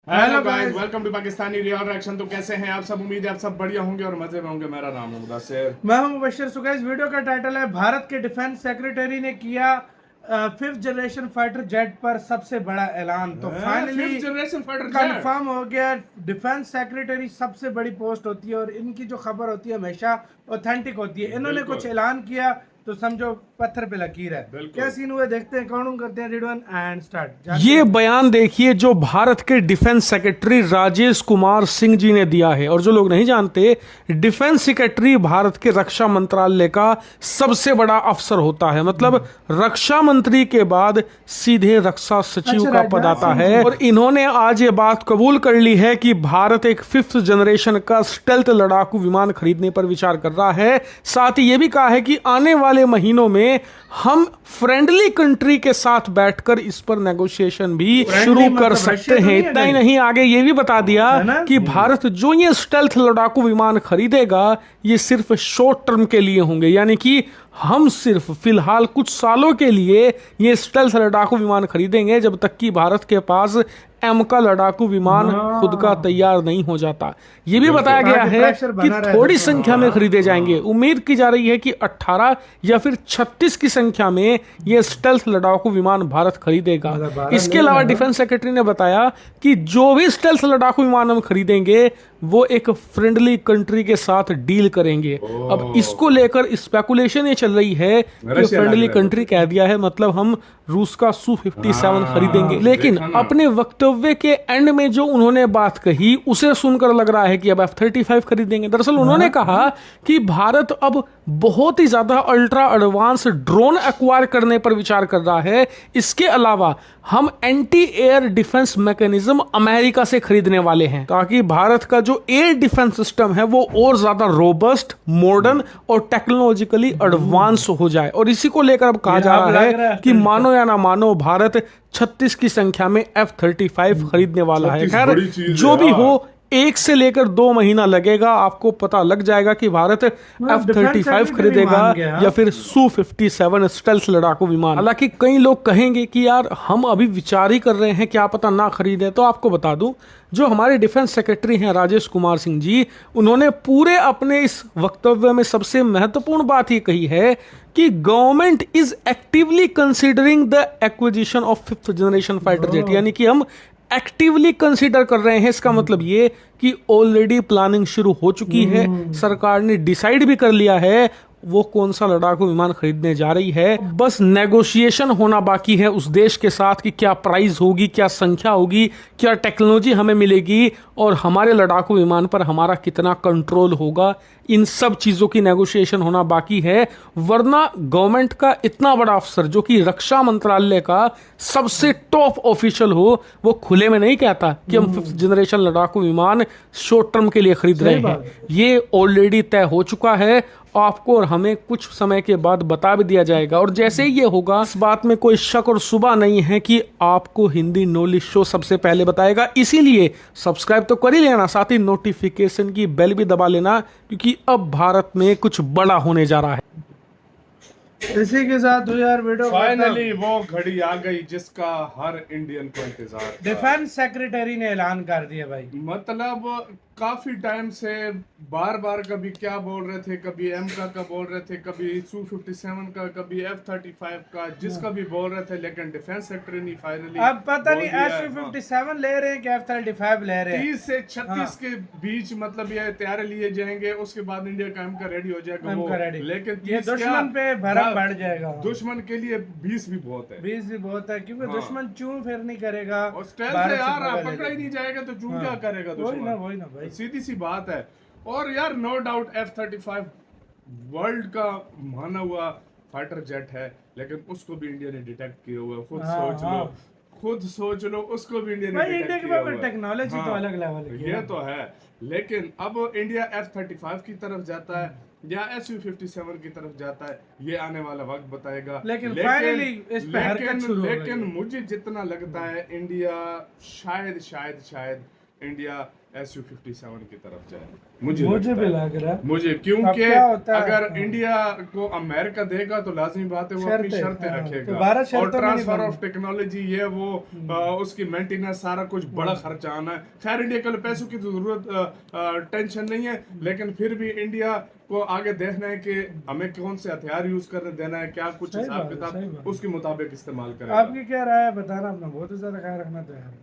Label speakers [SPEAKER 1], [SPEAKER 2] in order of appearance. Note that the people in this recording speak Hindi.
[SPEAKER 1] Hello guys, welcome to Pakistani real reaction. तो कैसे हैं आप सब? उम्मीद है आप सब बढ़िया होंगे और मजे में होंगे। मेरा नाम है मुदस्सिर,
[SPEAKER 2] मैं हूं मुबश्शिर। सो गाइस, वीडियो का टाइटल है भारत के डिफेंस सेक्रेटरी ने किया 5th जनरेशन फाइटर जेट पर सबसे बड़ा ऐलान। तो finally
[SPEAKER 1] 5th generation fighter
[SPEAKER 2] confirm हो गया। डिफेंस सेक्रेटरी सबसे बड़ी पोस्ट होती है और इनकी जो खबर होती है हमेशा ऑथेंटिक होती है। इन्होंने कुछ ऐलान किया तो समझो पत्थर पे लकीर है। क्या सीन हुए देखते हैं, काउंट करते हैं। Ready 1 and start.
[SPEAKER 3] ये बयान देखिए जो भारत के डिफेंस सेक्रेटरी राजेश कुमार सिंह जी ने दिया है। और जो लोग नहीं जानते, डिफेंस सेक्रेटरी भारत के रक्षा मंत्रालय का सबसे बड़ा अफसर होता है। मतलब रक्षा मंत्री के बाद सीधे रक्षा सचिव का पद आता है। और इन्होंने आज ये बात कबूल कर ली है कि भारत एक 5th जनरेशन का स्टेल्थ लड़ाकू विमान खरीदने पर विचार कर रहा है। साथ ही ये भी कहा है कि आने वाले महीनों में हम फ्रेंडली कंट्री के साथ बैठकर इस पर नेगोशिएशन भी शुरू कर सकते हैं। इतना ही नहीं, आगे ये भी बता दिया कि भारत जो ये स्टेल्थ लड़ाकू विमान खरीदेगा ये सिर्फ शॉर्ट टर्म के लिए होंगे, यानी कि हम सिर्फ फिलहाल कुछ सालों के लिए ये स्टेल्थ लड़ाकू विमान खरीदेंगे जब तक कि भारत के पास एम का लड़ाकू विमान खुद का तैयार नहीं हो जाता। ये भी बताया गया है कि थोड़ी संख्या में खरीदे जाएंगे। उम्मीद की जा रही है कि 18 या फिर 36 की संख्या में ये स्टेल्थ लड़ाकू विमान भारत खरीदेगा। इसके अलावा डिफेंस सेक्रेटरी ने बताया कि जो भी स्टेल्थ लड़ाकू विमान हम खरीदेंगे वो एक फ्रेंडली कंट्री के साथ डील करेंगे। अब इसको लेकर स्पेकुलेशन ये चल रही है कि फ्रेंडली कंट्री कह दिया है, मतलब हम रूस का Su-57 खरीदेंगे। लेकिन अपने वक्तव्य के एंड में जो उन्होंने बात कही उसे सुनकर लग रहा है कि अब F-35 खरीदेंगे। दरअसल उन्होंने कहा कि भारत अब बहुत ही ज्यादा अल्ट्रा एडवांस ड्रोन एक्वायर करने पर विचार कर रहा है। इसके अलावा हम anti air defence mechanism America से खरीदने वाले हैं ताकि भारत का जो एयर डिफेंस सिस्टम है वो और ज्यादा रोबस्ट, मॉडर्न और टेक्नोलॉजिकली एडवांस हो जाए। और इसी को लेकर अब कहा जा रहा है कि मानो या ना मानो भारत 36 की संख्या में F-35 खरीदने वाला है। खैर जो भी हो, 1 से लेकर 2 महीना लगेगा, आपको पता लग जाएगा कि भारत F-35 खरीदेगा या फिर Su-57 स्टेल्थ लड़ाकू विमान। हालांकि कई लोग कहेंगे कि यार हम अभी विचार ही कर रहे हैं, क्या पता ना खरीदें। तो आपको बता दूं, जो हमारे डिफेंस सेक्रेटरी हैं राजेश कुमार सिंह जी, उन्होंने पूरे अपने इस वक्तव्य में सबसे महत्वपूर्ण बात ये कही है कि government is actively considering the acquisition of 5th generation fighter jet, यानी कि हम एक्टिवली कंसीडर कर रहे हैं। इसका मतलब ये कि ऑलरेडी प्लानिंग शुरू हो चुकी है। सरकार ने डिसाइड भी कर लिया है वो कौन सा लड़ाकू विमान खरीदने जा रही है। बस नेगोशिएशन होना बाकी है उस देश के साथ कि क्या प्राइस होगी, क्या संख्या होगी, क्या टेक्नोलॉजी हमें मिलेगी और हमारे लड़ाकू विमान पर हमारा कितना कंट्रोल होगा। इन सब चीजों की नेगोशिएशन होना बाकी है। वरना गवर्नमेंट का इतना बड़ा अफसर जो कि रक्षा मंत्रालय का सबसे टॉप ऑफिशियल हो, वो खुले में नहीं कहता कि हम 5th जनरेशन लड़ाकू विमान शॉर्ट टर्म के लिए खरीद रहे हैं। ये ऑलरेडी तय हो चुका है। आपको और हमें कुछ समय के बाद बता भी दिया जाएगा। और जैसे ही ये होगा, इस बात में कोई शक और शुबा नहीं है कि आपको हिंदी नॉलेज शो सबसे पहले बताएगा। इसीलिए सब्सक्राइब तो कर ही लेना, साथ ही नोटिफिकेशन की बेल भी दबा लेना, क्योंकि अब भारत में कुछ बड़ा होने जा रहा है।
[SPEAKER 2] इसी के साथ यार वीडियो
[SPEAKER 1] फाइनली वो घड़ी आ गई जिसका हर इंडियन को इंतजार था।
[SPEAKER 2] डिफेंस सेक्रेटरी ने ऐलान कर दिया भाई।
[SPEAKER 1] मतलब काफी टाइम से बार बार कभी क्या बोल रहे थे, कभी एम का बोल रहे थे, कभी Su-57 का, कभी F-35 का, जिसका भी बोल रहे थे, लेकिन डिफेंस सेक्रेटरी नहीं फाइनली
[SPEAKER 2] अब पता नहीं Su-57 ले रहे हैं कि F-35 ले रहे हैं।
[SPEAKER 1] 30 से 36 के बीच मतलब ये तैयारी लिए जाएंगे। उसके बाद इंडिया का एम का रेडी हो जाएगा वो। लेकिन
[SPEAKER 2] ये दुश्मन पे भरम बढ़ जाएगा।
[SPEAKER 1] दुश्मन के लिए 20 भी बहुत है,
[SPEAKER 2] 20 भी बहुत है, क्योंकि दुश्मन चूं फिर नहीं करेगा।
[SPEAKER 1] और स्टेल्थ से यार पकड़ा ही नहीं जाएगा तो चूं क्या करेगा दुश्मन।
[SPEAKER 2] वही ना भाई,
[SPEAKER 1] सीधी सी बात है। और यार नो डाउट F-35 वर्ल्ड का माना हुआ फाइटर जेट है, लेकिन उसको भी इंडिया ने डिटेक्ट किया हुआ है। खुद सोच लो उसको भी इंडिया ने डिटेक्ट किया हुआ है।
[SPEAKER 2] टेक्नोलॉजी तो अलग लेवल की
[SPEAKER 1] ये तो है। लेकिन अब इंडिया F-35 की तरफ जाता है या Su-57 की तरफ जाता है, ये आने वाला वक्त बताएगा। लेकिन मुझे जितना लगता है इंडिया शायद इंडिया SU-57 की तरफ जाए।
[SPEAKER 2] मुझे
[SPEAKER 1] लगता
[SPEAKER 2] भी
[SPEAKER 1] है।
[SPEAKER 2] लग रहा है।
[SPEAKER 1] मुझे
[SPEAKER 2] अब
[SPEAKER 1] क्योंकि
[SPEAKER 2] क्या होता है,
[SPEAKER 1] अगर
[SPEAKER 2] हाँ।
[SPEAKER 1] इंडिया को अमेरिका देगा तो लाजमी बात है वो अपनी
[SPEAKER 2] शर्तें,
[SPEAKER 1] शर्तें
[SPEAKER 2] हाँ,
[SPEAKER 1] रखेगा,
[SPEAKER 2] तो भारत
[SPEAKER 1] और
[SPEAKER 2] शर्तों में नहीं
[SPEAKER 1] ट्रांसफर
[SPEAKER 2] बनना।
[SPEAKER 1] ऑफ टेक्नोलॉजी ये वो उसकी मेंटेनेंस सारा कुछ बड़ा खर्चा आना है। खैर इंडिया के लिए पैसों की तो जरूरत टेंशन नहीं है, लेकिन फिर भी इंडिया को आगे देखना है कि हमें कौन से हथियार यूज करने देना है, क्या कुछ
[SPEAKER 2] सही
[SPEAKER 1] हिसाब
[SPEAKER 2] बात है, सही
[SPEAKER 1] किताब
[SPEAKER 2] बात है।
[SPEAKER 1] उसके मुताबिक इस्तेमाल करेगा।
[SPEAKER 2] आपकी क्या राय है बताना, अपना बहुत ही ज्यादा ख्याल रखना तो यार।